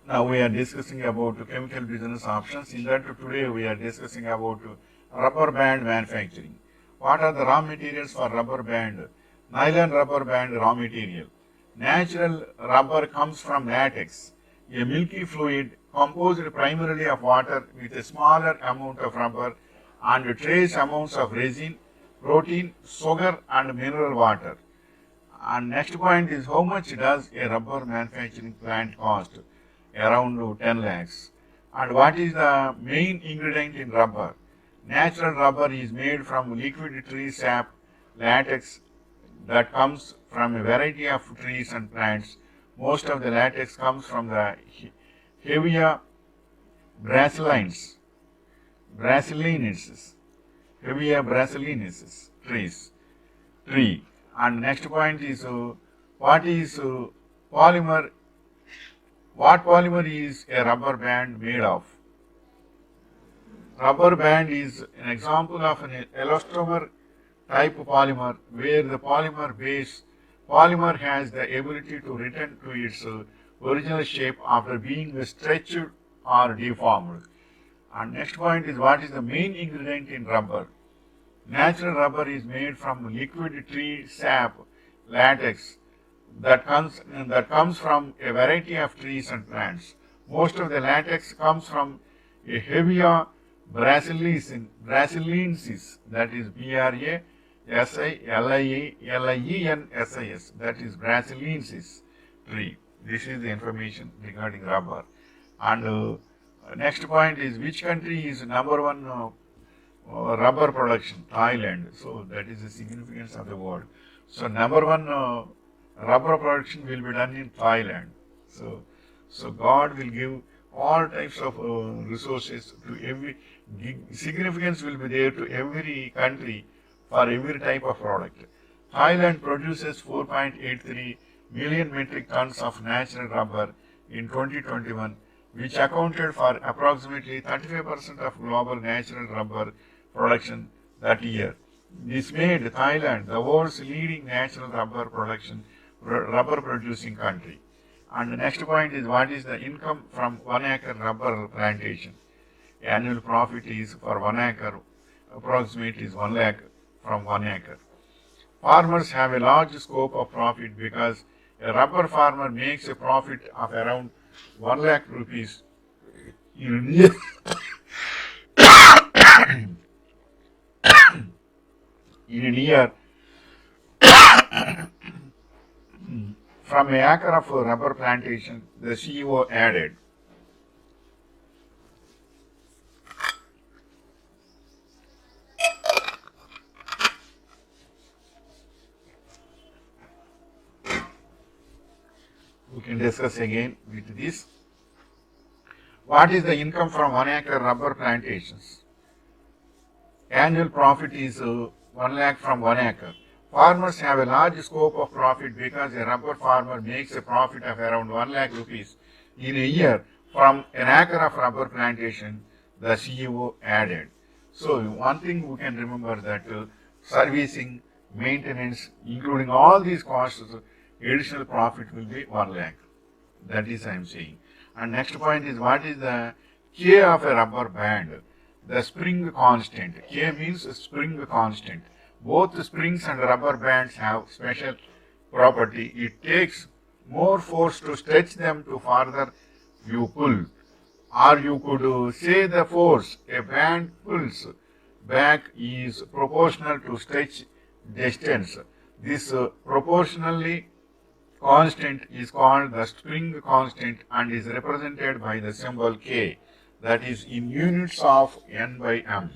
Now we are discussing about chemical business options. In that today we are discussing about rubber band manufacturing. What are the raw materials for rubber band? Nylon rubber band raw material. Natural rubber comes from latex, a milky fluid composed primarily of water with a smaller amount of rubber and trace amounts of resin, protein, sugar and mineral water. And next point is how much does a rubber manufacturing plant cost? Around 10 lakhs. And what is the main ingredient in rubber? Natural rubber is made from liquid tree sap, latex that comes from a variety of trees and plants. Most of the latex comes from the Hevea brasiliensis, Hevea brasiliensis tree. And next point is what is polymer? What polymer is a rubber band made of? Rubber band is an example of an elastomer type polymer where the polymer has the ability to return to its original shape after being stretched or deformed. And next point is what is the main ingredient in rubber? Natural rubber is made from liquid tree sap, latex that comes from a variety of trees and plants. Most of the latex comes from a Hevea brasiliensis, that is brasiliensis, that is brasiliensis tree. This is the information regarding rubber. And next point is which country is number one rubber production? Thailand. So that is the significance of the word. So number one rubber production will be done in Thailand. So God will give all types of resources to every, significance will be there to every country for every type of product. Thailand produces 4.83 million metric tons of natural rubber in 2021, which accounted for approximately 35% of global natural rubber production that year. This made Thailand the world's leading natural rubber producing country. And the next point is what is the income from 1 acre rubber plantation? Annual profit is for 1 acre approximately is 1 lakh from 1 acre. Farmers have a large scope of profit because a rubber farmer makes a profit of around 1 lakh rupees in a year. In a year from an acre of rubber plantation, the CEO added. We can discuss again with this. What is the income from 1 acre rubber plantations? Annual profit is 1 lakh from 1 acre. Farmers have a large scope of profit because a rubber farmer makes a profit of around 1 lakh rupees in a year from an acre of rubber plantation, the CEO added. So one thing we can remember that servicing, maintenance, including all these costs, additional profit will be 1 lakh. That is I am saying. And next point is what is the K of a rubber band? The spring constant. K means spring constant. Both springs and rubber bands have special property. It takes more force to stretch them to farther you pull. Or you could say the force a band pulls back is proportional to stretch distance. This proportionally constant is called the spring constant and is represented by the symbol K, that is in units of N by M.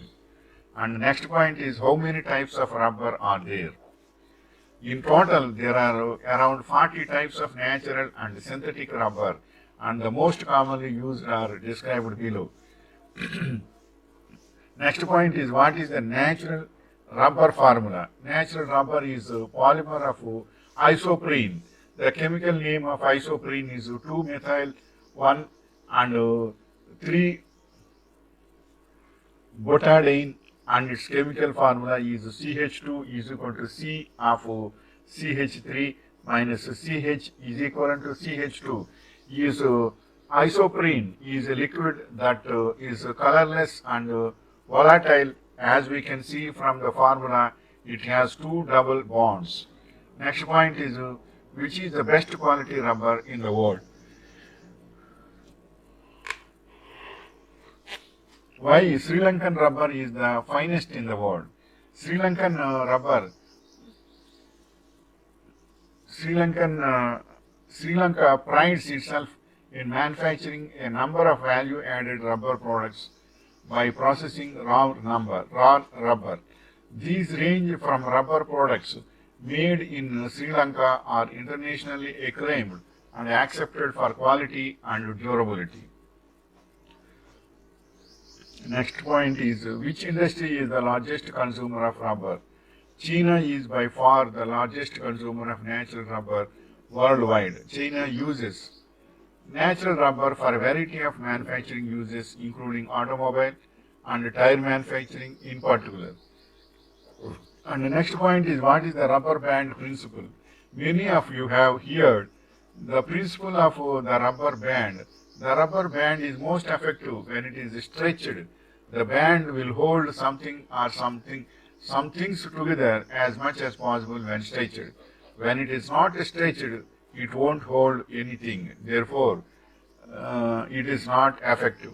And the next point is how many types of rubber are there? In total, there are around 40 types of natural and synthetic rubber, and the most commonly used are described below. Next point is what is the natural rubber formula? Natural rubber is a polymer of isoprene. The chemical name of isoprene is 2-methyl-1 and 3-butadiene, and its chemical formula is CH2 is equal to C of CH3 minus CH is equal to CH2 is Isoprene is a liquid that is colorless and volatile. As we can see from the formula, it has two double bonds. Next point is which is the best quality rubber in the world? Why Sri Lankan rubber is the finest in the world? Sri Lankan rubber, Sri Lanka prides itself in manufacturing a number of value-added rubber products by processing raw rubber. These range from rubber products made in Sri Lanka are internationally acclaimed and accepted for quality and durability. Next point is which industry is the largest consumer of rubber? China is by far the largest consumer of natural rubber worldwide. China uses natural rubber for a variety of manufacturing uses, including automobile and tire manufacturing in particular. And the next point is what is the rubber band principle? Many of you have heard the principle of the rubber band. The rubber band is most effective when it is stretched. The band will hold something or some things together as much as possible when stretched. When it is not stretched, it won't hold anything. Therefore, it is not effective.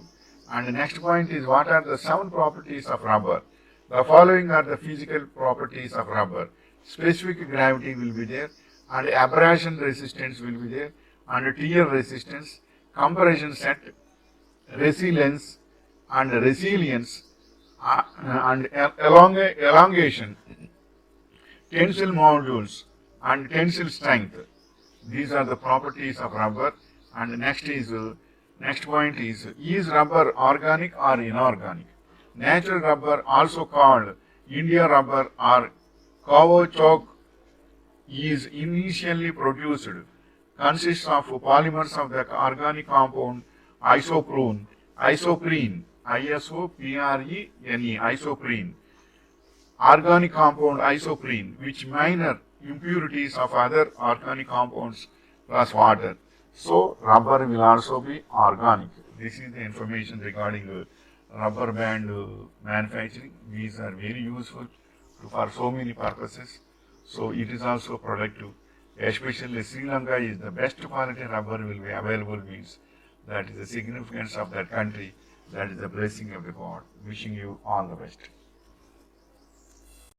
And the next point is what are the 7 properties of rubber? The following are the physical properties of rubber. Specific gravity will be there, and abrasion resistance will be there, and tear resistance, compression set, resilience, and elongation, tensile modules, and tensile strength. These are the properties of rubber. And the next point is rubber organic or inorganic? Natural rubber, also called India rubber or caoutchouc, is initially produced, consists of polymers of the organic compound isoprene, isoprene, isoprene, organic compound isoprene, which minor impurities of other organic compounds plus water. So, rubber will also be organic. This is the information regarding rubber band manufacturing. These are very useful for so many purposes. So, it is also productive. Especially Sri Lanka is the best quality rubber will be available, means that is the significance of that country. That is the blessing of the God. Wishing you all the best.